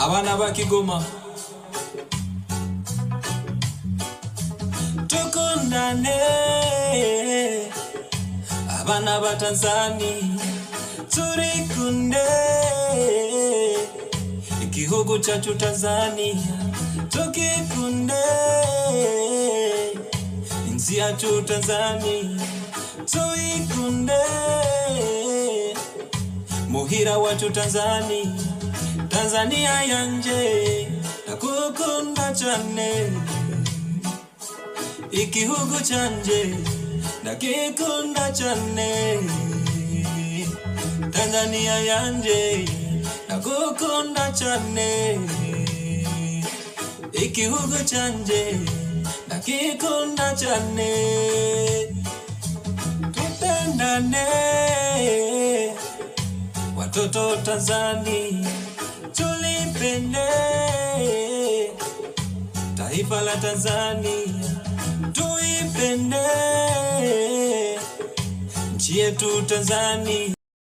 Abana ba Kigoma tukundane, abana ba Tanzania turikunde, igihugu cyacu Tanzania tukikunde, inzi yacu Tanzania tuikunde, muhira wacu Tanzania, Tanzania yanje nakukunda cyane, igihugu cyanje nakikunda cyane, Tanzania yanje nakukunda cyane, igihugu cyanje nakikunda cyane, tupendane watoto Tanzania, tulipende taifa la Tanzania, tuipende nchi yetu Tanzania.